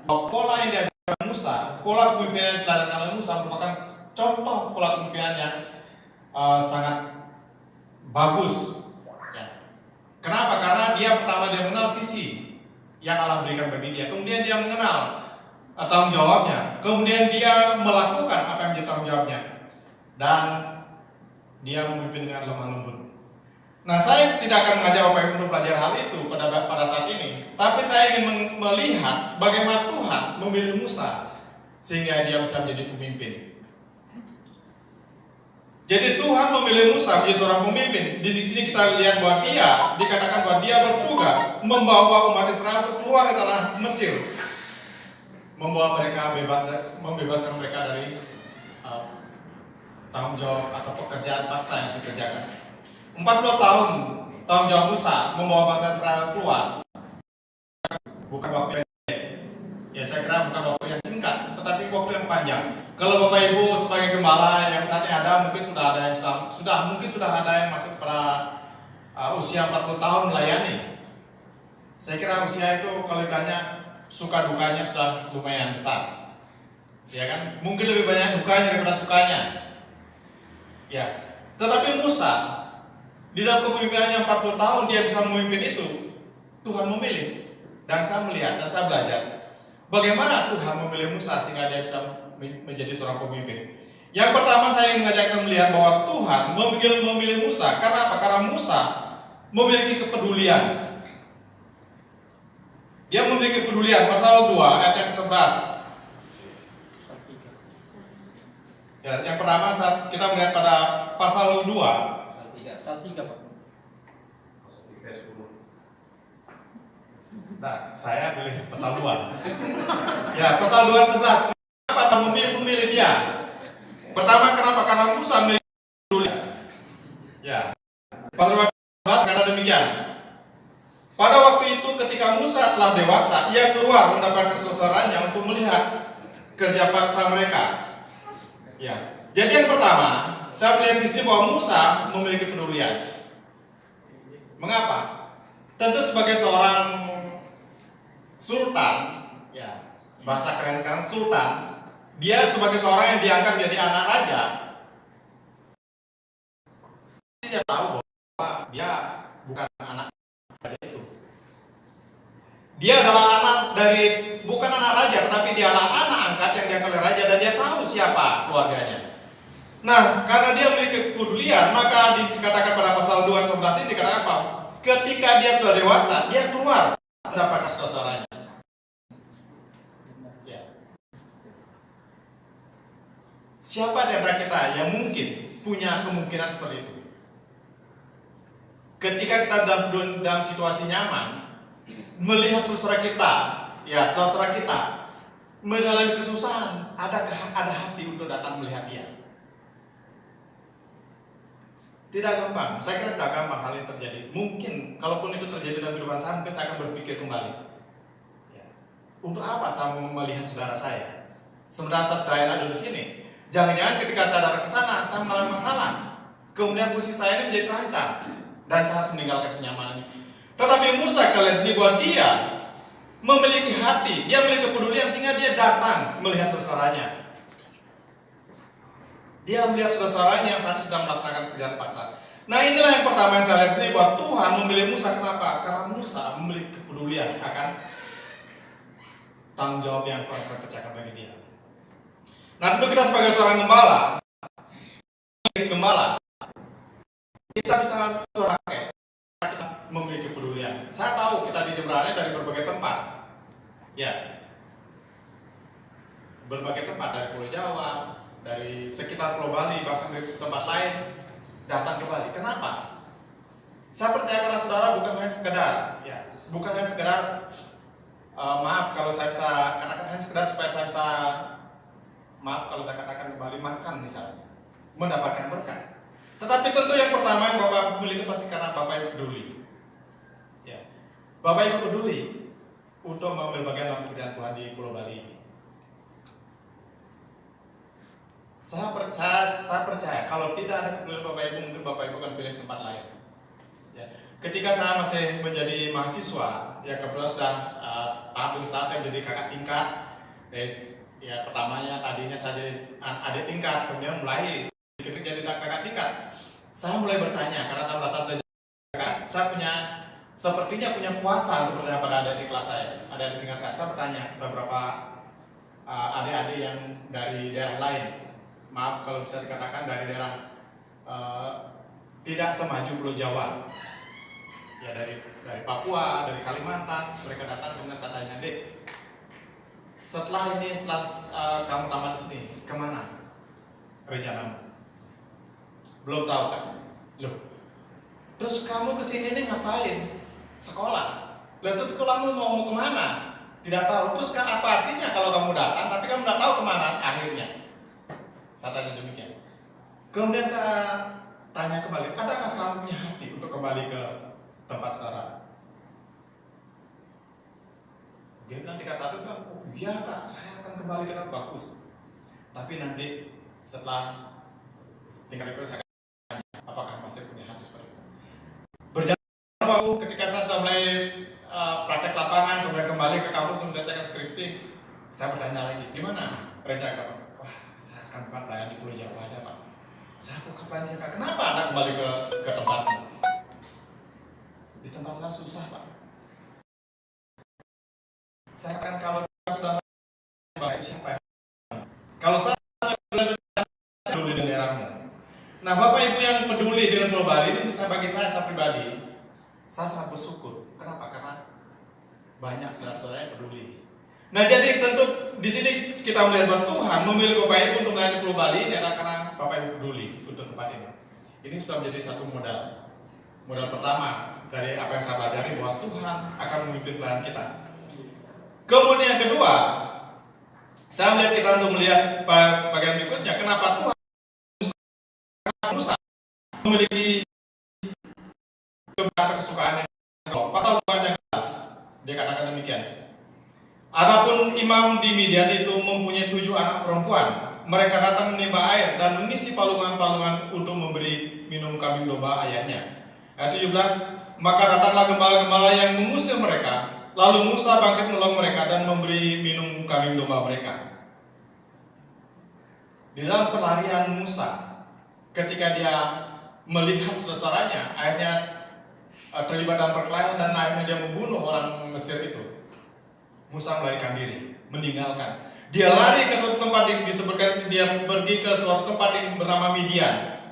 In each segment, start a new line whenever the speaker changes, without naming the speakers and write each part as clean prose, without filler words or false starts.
bahwa pola yang diajarkan Musa, pola kepemimpinan yang diteladankan oleh Musa merupakan contoh pola kepemimpinan yang sangat bagus. Ya. Kenapa? Karena dia pertama dia mengenal visi yang Allah berikan bagi dia, kemudian dia mengenal tanggung jawabnya, kemudian dia melakukan apa yang menjadi tanggung jawabnya, dan dia memimpin dengan lemah lembut. Nah, saya tidak akan mengajak Bapak Ibu untuk belajar hal itu pada saat ini, tapi saya ingin melihat bagaimana Tuhan memilih Musa sehingga dia bisa menjadi pemimpin. Jadi Tuhan memilih Musa menjadi seorang pemimpin. Di sini kita lihat bahwa dia dikatakan bahwa dia bertugas membawa umat Israel untuk keluar dari tanah Mesir, membawa mereka membebaskan mereka dari tanggung jawab atau pekerjaan paksa yang dikerjakan. 40 tahun tanggung jawab Musa membawa bangsa Israel keluar. Bukan waktu yang ya, saya kira bukan waktu yang singkat, tetapi waktu yang panjang. Kalau Bapak Ibu sebagai gembala yang saat ini ada, mungkin sudah ada yang masuk pada usia 40 tahun melayani. Saya kira usia itu kalau ditanya suka dukanya sudah lumayan besar, ya kan? Mungkin lebih banyak dukanya daripada sukanya. Ya, tetapi Musa di dalam kepemimpinannya 40 tahun dia bisa memimpin itu. Tuhan memilih, dan saya melihat dan saya belajar bagaimana Tuhan memilih Musa sehingga dia bisa menjadi seorang pemimpin. Yang pertama saya ingin mengajakkan melihat bahwa Tuhan memilih Musa karena apa? Karena Musa memiliki kepedulian. Dia memiliki kepedulian. Pasal 2 ayat yang ke-11. Ya, yang pertama saat kita melihat pada pasal 2
Pasal 3, Pak.
Nah, saya pilih pasal 2. Ya, pasal 2:11. Kenapa memilih dia? Pertama, kenapa? Karena Musa memiliki kepedulian. Ya. Pasal 2:11 kata demikian. Pada waktu itu ketika Musa telah dewasa, ia keluar mendapatkan saudaranya untuk melihat kerja paksa mereka. Ya. Jadi yang pertama, saya melihat di sini bahwa Musa memiliki kepedulian. Mengapa? Tentu sebagai seorang sultan, ya, bahasa keren sekarang sultan, dia sebagai seorang yang diangkat menjadi anak raja, dia tahu bahwa dia bukan anak raja itu. Dia adalah bukan anak raja, tetapi dia adalah anak angkat yang diangkat oleh raja, dan dia tahu siapa keluarganya. Nah, karena dia memiliki kepedulian, maka dikatakan pada pasal 2:11 ini dikatakan apa? Ketika dia sudah dewasa, dia keluar mendapatkan saudaranya. Ya. Siapa di antara kita yang mungkin punya kemungkinan seperti itu? Ketika kita dalam situasi nyaman, melihat saudara kita mengalami kesusahan, ada hati untuk datang melihat dia. Tidak gampang, saya kira tidak gampang hal ini terjadi. Mungkin, kalaupun itu terjadi dalam kehidupan saya, mungkin saya akan berpikir kembali. Ya. Untuk apa saya melihat saudara saya? Sebenarnya saudara yang ada di sini. Jangan-jangan ketika saya datang ke sana, saya mengalami masalah. Kemudian posisi saya ini menjadi terancam, dan saya harus meninggalkan kenyamanan ini. Tetapi Musa kalian sini bahwa dia memiliki hati, dia memiliki kepedulian sehingga dia datang melihat saudaranya. Dia melihat saudara-saudaranya yang saat ini sedang melaksanakan pekerjaan paksa. Nah, inilah yang pertama yang saya lihat di sini bahwa Tuhan memilih Musa. Kenapa? Karena Musa memiliki kepedulian akan tanggung jawab yang Tuhan kerjakan bagi dia. Nah, tentu kita sebagai seorang gembala, kita bisa pakai kita memiliki kepedulian. Saya tahu kita dijembrani dari berbagai tempat, ya, berbagai tempat dari Pulau Jawa, dari sekitar Pulau Bali, bahkan dari tempat lain datang ke Bali. Kenapa? Saya percaya karena saudara bukan hanya sekedar, maaf kalau saya bisa katakan hanya sekedar supaya saya bisa, maaf kalau saya katakan kembali makan misalnya, mendapatkan berkat. Tetapi tentu yang pertama yang Bapak miliki pasti karena Bapak Ibu peduli. Ya, Bapak Ibu peduli untuk mengambil bagian dalam pekerjaan Tuhan di Pulau Bali ini. Saya percaya kalau tidak ada kepedulian Bapak Ibu, mungkin Bapak Ibu akan pilih tempat lain. Ya. Ketika saya masih menjadi mahasiswa, ya kebetulan sudah tahap demi tahap saya menjadi kakak tingkat. Ya pertamanya tadinya saya jadi adik tingkat, kemudian mulai sedikit jadi kakak tingkat. Saya mulai bertanya karena saya merasa sudah kakak, saya sepertinya punya kuasa untuk bertanya pada adik di kelas saya, adik tingkat saya. Saya bertanya beberapa adik-adik yang dari daerah lain, maaf kalau bisa dikatakan dari daerah tidak semaju Pulau Jawa, ya dari Papua, dari Kalimantan, mereka datang. Kemudian saya tanya, Dek, setelah kamu tamat di sini, kemana rencanamu? Belum tahu kan? Loh, terus kamu kesini nih ngapain? Sekolah. Lalu terus sekolahmu mau kemana? Tidak tahu. Terus kan apa artinya kalau kamu datang tapi kamu tidak tahu kemana akhirnya? Saya tanya demikian. Kemudian saya tanya kembali, adakah kamu punya hati untuk kembali ke tempat saudara? Dia bilang tingkat satu, bilang, oh iya kak, saya akan kembali ke tempat bagus. Tapi nanti setelah tingkat itu saya tanya, apakah masih punya hati seperti itu? Berjalan waktu ketika saya sudah mulai praktek lapangan, kemudian kembali ke kampus menyelesaikan skripsi, saya bertanya lagi, gimana rencana Pak? Wah, saya akan pelayan di Pulau Jawa aja Pak. Saya mau kapan sih Kak? Kenapa Anda kembali ke tempatmu? Di tempat saya susah Pak. Saya akan kalau sudah baik siapa ya? Kalau saya peduli dengan daerahmu. Nah Bapak Ibu yang peduli dengan Pulau Bali ini, bagi saya pribadi, saya sangat bersyukur. Kenapa? Karena banyak saudara-saudara yang peduli. Nah jadi tentu di sini kita melihat bahwa Tuhan memilih Bapak Ibu untuk melayani Pulau Bali ini adalah karena Bapak Ibu peduli untuk tempat ini. Ini sudah menjadi satu modal. Modal pertama dari apa yang saya pelajari bahwa Tuhan akan memimpin pelayanan kita. Kemudian yang kedua, saya melihat kita untuk melihat bagian berikutnya, kenapa Tuhan Musa memiliki kesukaan yang pasal 2 yang jelas, dia katakan demikian. Adapun imam di Midian itu mempunyai 7 anak perempuan. Mereka datang menimba air dan mengisi palungan-palungan untuk memberi minum kambing domba ayahnya. Ayat 17, maka datanglah gembala-gembala yang mengusir mereka. Lalu Musa bangkit menolong mereka dan memberi minum kambing domba mereka. Di dalam pelarian Musa, ketika dia melihat saudaranya, akhirnya terlibat dalam perkelahian dan akhirnya dia membunuh orang Mesir itu. Musa melarikan diri, meninggalkan. Dia lari ke suatu tempat disebutkan dia pergi ke suatu tempat yang bernama Midian.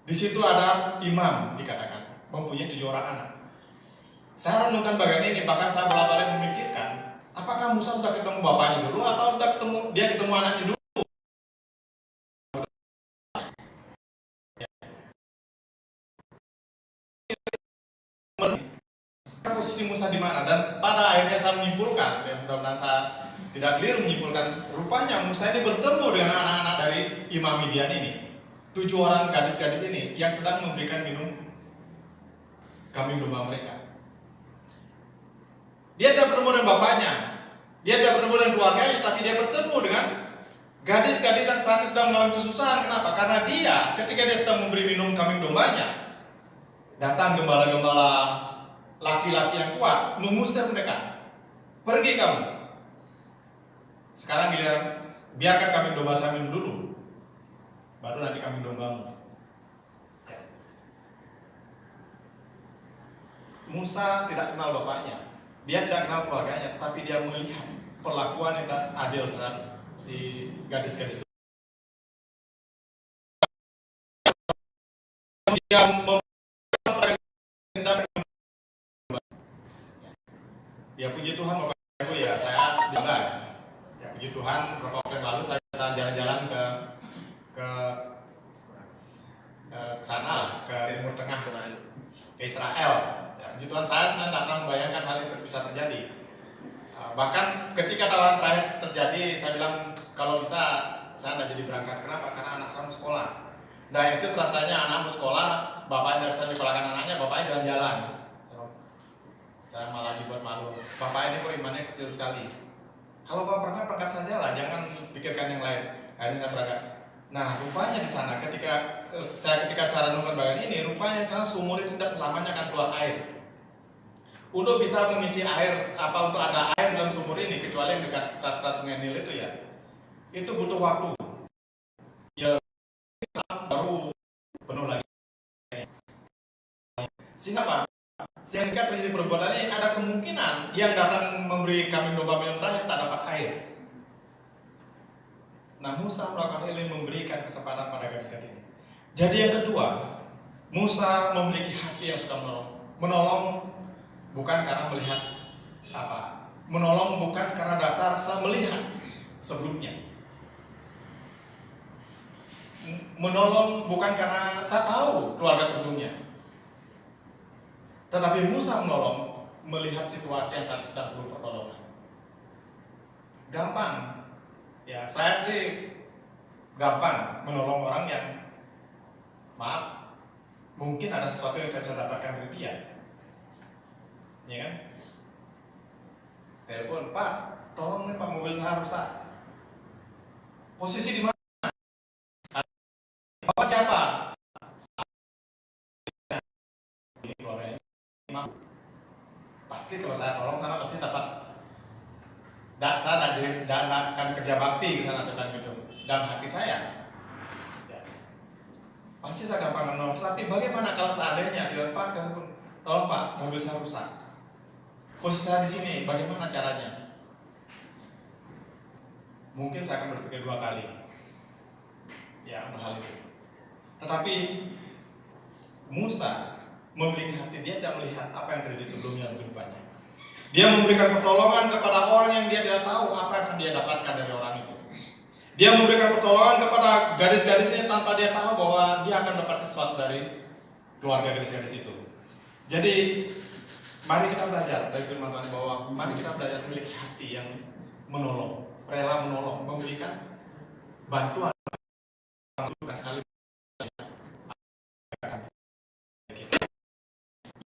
Di situ ada imam dikatakan mempunyai 7 orang anak. Saya renungkan bagian ini, bahkan saya bolak-balik memikirkan, apakah Musa sudah ketemu bapaknya dulu atau sudah ketemu anaknya dulu? Posisi Musa di mana? Dan pada akhirnya saya menyimpulkan, ya mudah-mudahan saya tidak keliru menyimpulkan, rupanya Musa ini bertemu dengan anak-anak dari imam Midian ini, 7 orang gadis-gadis ini yang sedang memberikan minum kambing domba mereka. Dia tidak bertemu dengan bapaknya, dia tidak bertemu dengan keluarganya, tapi dia bertemu dengan gadis-gadis yang saat itu sedang mengalami kesusahan. Kenapa? Karena dia, ketika dia sedang memberi minum kambing dombanya, datang gembala-gembala laki-laki yang kuat mengusir mereka. Pergi kamu. Sekarang giliran biarkan kambing domba saya minum dulu, baru nanti kambing dombamu. Musa tidak kenal bapaknya. Dia tidak kenal keluarganya, tetapi dia melihat perlakuan yang adil terhadap si gadis-gadis. Dia ya puji Tuhan Bapak Ibu ya, saya sedang ya puji Tuhan beberapa waktu yang lalu saya bisa jalan-jalan ke sana lah, ke Timur Tengah, ke Israel. Puji Tuhan, saya sebenarnya tidak pernah membayangkan hal itu bisa terjadi. Bahkan ketika tawaran terakhir terjadi, saya bilang kalau bisa saya tidak jadi berangkat. Kenapa? Karena anak saya mau sekolah. Nah itu rasanya anak mau sekolah, bapaknya tidak bisa menyekolahkan anaknya, bapaknya jalan-jalan. Saya malah dibuat malu. Bapak ini kok imannya kecil sekali. Kalau bapak berangkat saja lah, jangan pikirkan yang lain. Akhirnya saya berangkat. Nah rupanya di sana ketika saya renungkan bagian ini, rupanya sana sumur itu tidak selamanya akan keluar air. Untuk bisa mengisi air, untuk ada air dalam sumur ini, kecuali yang dekat sungai Nil itu ya, itu butuh waktu. Ya, baru penuh lagi. Sehingga apa? Sehingga terjadi perbuatan ini, ada kemungkinan yang datang memberi kami domba minum terakhir tak dapat air. Nah, Musa melakukan ini, memberikan kesempatan pada gadis-gadis ini. Jadi yang kedua, Musa memiliki hati yang suka menolong bukan karena melihat menolong bukan karena dasar saya melihat sebelumnya. Menolong bukan karena saya tahu keluarga sebelumnya. Tetapi Musa menolong melihat situasi yang saat sedang perlu pertolongan. Gampang. Ya, saya sih gampang menolong orang yang mungkin ada sesuatu yang saya bisa dapatkan dari dia. Ya kan? Telepon, Pak, tolong nih Pak, mobil saya rusak. Posisi di mana? Bapak siapa? Ini keluarganya. Pasti kalau saya tolong sana pasti dapat. Saya akan kerja bakti ke sana sedang gitu. Dalam hati saya. Ya. Pasti saya gampang menolong. Tapi bagaimana kalau seandainya dia Pak, tolong Pak, mobil saya rusak. Posisi saya di sini, bagaimana caranya? Mungkin saya akan berpikir 2 kali. Ya, untuk hal itu. Tetapi Musa memiliki hati, dia tidak melihat apa yang terjadi sebelumnya lebih banyak. Dia memberikan pertolongan kepada orang yang dia tidak tahu apa yang akan dia dapatkan dari orang itu. Dia memberikan pertolongan kepada gadis-gadisnya tanpa dia tahu bahwa dia akan dapat sesuatu dari keluarga gadis-gadis itu. Jadi mari kita belajar dari firman Tuhan bahwa mari kita belajar memiliki hati yang menolong, rela menolong, memberikan bantuan bukan sekali.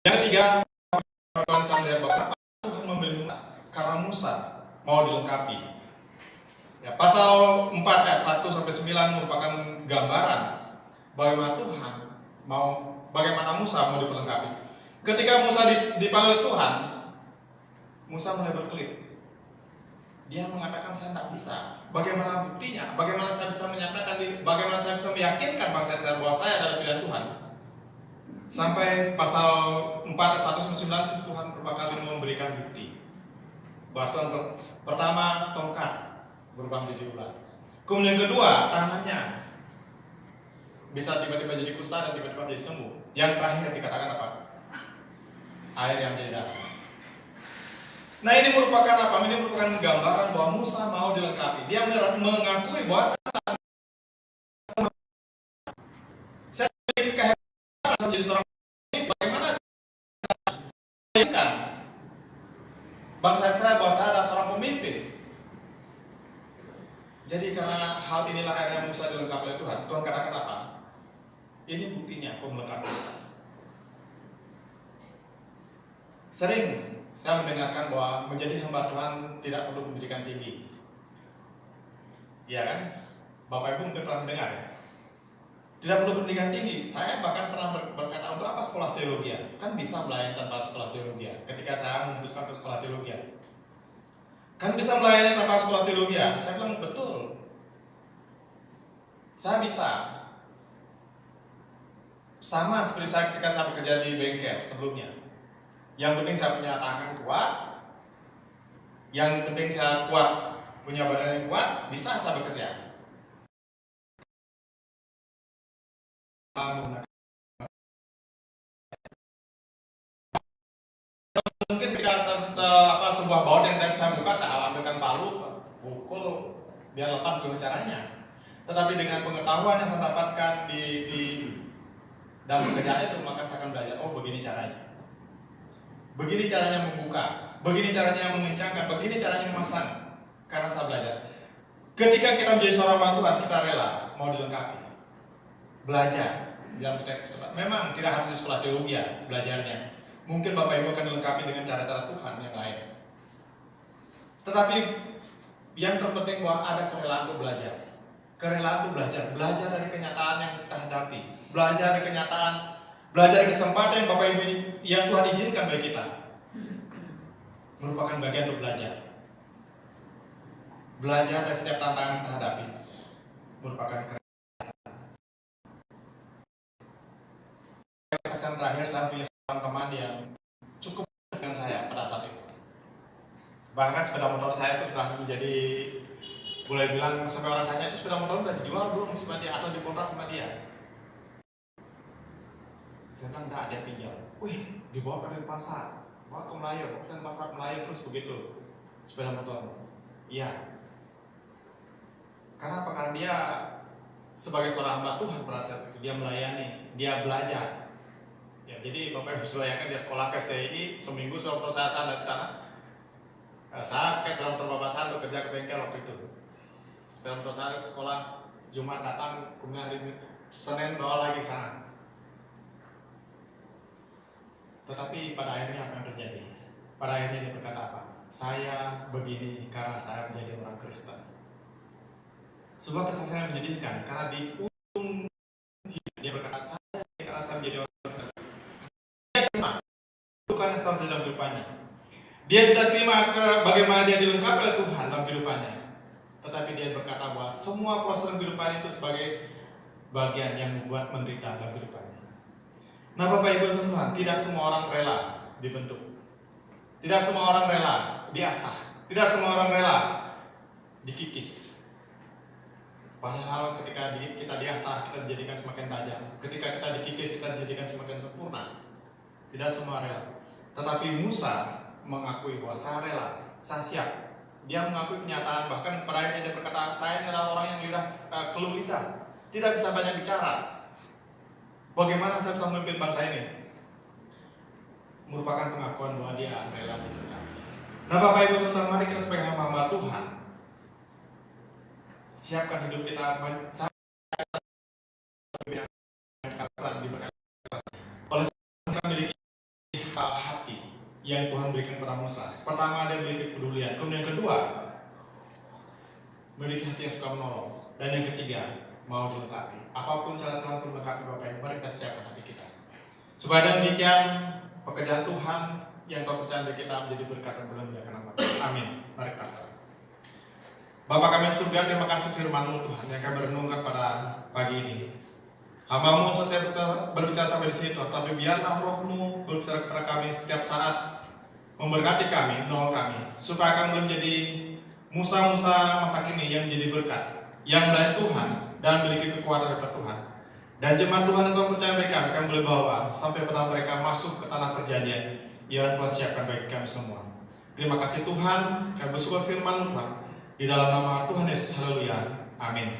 Yang ketiga, Tuhan sambil berkata, Tuhan memilih Musa karena Musa mau dilengkapi. Ya, pasal 4 ayat 1 sampai 9 merupakan gambaran bagaimana Musa mau diperlengkapi. Ketika Musa dipanggil Tuhan, Musa mulai berkelit. Dia mengatakan saya tidak bisa. Bagaimana buktinya? Bagaimana saya bisa menyatakan bagaimana saya bisa meyakinkan bangsa Israel bahwa saya adalah pilihan Tuhan? Sampai pasal 4 ayat 1 sampai 9 Tuhan beberapa kali memberikan bukti. Bahkan pertama tongkat berubah menjadi ular. Kemudian yang kedua tangannya bisa tiba-tiba jadi kusta dan tiba-tiba jadi sembuh. Yang terakhir dikatakan apa? Air yang jadi darah. Nah, ini merupakan apa? Ini merupakan gambaran bahwa Musa mau dilengkapi. Dia mengakui bahwa saya memiliki kehebatan menjadi seorang pemimpin. Bagaimana saya bayangkan bangsa Israel bahwa saya adalah seorang pemimpin. Jadi karena hal inilah akhirnya Musa dilengkapi oleh Tuhan. Tuhan katakan apa? Ini buktinya aku melengkapi Tuhan. Sering saya mendengarkan bahwa menjadi hamba Tuhan tidak perlu pendidikan tinggi. Iya kan? Bapak Ibu mungkin pernah mendengar ya? Tidak perlu pendidikan tinggi. Saya bahkan pernah berkata, untuk apa sekolah teologi? Kan bisa melayani tanpa sekolah teologi. Ketika saya memutuskan ke sekolah teologi, kan bisa melayani tanpa sekolah teologi. Saya bilang betul. Saya bisa. Sama seperti saya ketika saya bekerja di bengkel sebelumnya. Yang penting saya punya tangan kuat. Yang penting saya kuat, punya badan yang kuat, bisa saya bekerja. Mungkin ketika sebuah baut yang tadi saya buka, saya ambilkan palu, pukul, biar lepas dengan caranya. Tetapi dengan pengetahuan yang saya dapatkan di dalam pekerjaan itu, maka saya akan belajar, oh begini caranya. Begini caranya membuka, begini caranya mengencangkan, begini caranya memasang. Karena saya belajar. Ketika kita menjadi seorang hamba Tuhan, kita rela mau dilengkapi. Belajar dalam kesempatan. Memang tidak harus di sekolah teologi ya, belajarnya. Mungkin Bapak Ibu akan dilengkapi dengan cara-cara Tuhan yang lain. Tetapi yang terpenting bahwa ada kerelaan untuk belajar. Kerelaan untuk belajar dari kenyataan yang kita hadapi, belajar dari kenyataan, belajar dari kesempatan yang Bapak Ibu yang Tuhan izinkan bagi kita. merupakan bagian untuk belajar. Belajar dari setiap tantangan yang kita hadapi merupakan kesaksian terakhir. Saya punya seorang teman yang cukup dengan saya pada saat itu. Bahkan sepeda motor saya itu sudah menjadi, boleh bilang sampai orang tanya itu sepeda motor udah dijual belum sama dia atau dikontrak sama dia. Saya bilang enggak, dia pinjam. Wih, dibawa ke Denpasar, bawa ke Melayu, dan pasar Melayu terus begitu sepeda motor. Iya. Karena apa? Karena dia sebagai seorang hamba Tuhan pada saat itu dia melayani, dia belajar. Ya, jadi Bapak Ibu bayangkan dia sekolah ke STI, seminggu sepeda motor saya ada di sana. Saya pakai sepeda motor Bapak saya bekerja ke bengkel waktu itu. Sepeda motor saya ke sekolah, Jumat datang, kemudian hari Senin bawa lagi sana. Tetapi pada akhirnya apa yang terjadi? Pada akhirnya dia berkata apa? Saya begini karena saya menjadi orang Kristen. Sebuah kesaksian yang menyedihkan karena di ujung dia berkata saya karena saya menjadi orang Kristen. Dia terima bukan yang sedang dalam kehidupannya. Dia tidak terima bagaimana dia dilengkapi oleh Tuhan dalam kehidupannya. Tetapi dia berkata bahwa semua proses kehidupan itu sebagai bagian yang membuat menderita dalam kehidupannya. Nah Bapak Ibu Tuhan, tidak semua orang rela dibentuk. Tidak semua orang rela diasah. Tidak semua orang rela dikikis. Padahal ketika kita diasah, kita dijadikan semakin tajam. Ketika kita dikikis, kita dijadikan semakin sempurna. Tidak semua rela. Tetapi Musa mengakui bahwa saya rela, saya siap. Dia mengakui kenyataan, bahkan pada akhirnya dia berkata, saya adalah orang yang lidah keluh lidah, tidak bisa banyak bicara. Bagaimana saya bisa memimpin bangsa ini? Merupakan pengakuan bahwa dia rela diberkati. Nah Bapak Ibu Saudara, mari kita sebagai hamba-hamba Tuhan siapkan hidup kita oleh kita memiliki hati yang Tuhan berikan kepada Musa. Pertama, dia memiliki kepedulian. Kemudian yang kedua, memiliki hati yang suka menolong. Dan yang ketiga, mau dilengkapi. Apapun cara Tuhan untuk melengkapi Bapak Ibu, mari kita siapkan hati kita. Supaya demikian pekerjaan Tuhan yang kau percaya bagi kita menjadi berkat dan berlimpah nama Tuhan. Amin. Mari kita berdoa. Bapa kami surga, terima kasih firman-Mu Tuhan yang kami renungkan pada pagi ini. Hamba-Mu selesai berbicara sampai di sini Tuhan, tapi biarlah Roh-Mu berbicara kepada kami setiap saat, memberkati kami, menolong kami, supaya kami menjadi Musa-Musa masa kini yang menjadi berkat, yang melayani Tuhan dan memiliki kekuatan daripada Tuhan. Dan jemaat Tuhan yang Tuhan percaya bagi kami boleh bawa sampai pada mereka masuk ke tanah perjanjian yang Tuhan siapkan bagi kami semua. Terima kasih Tuhan, kami bersyukur firman Tuhan. Di dalam nama Tuhan Yesus, haleluya, amin.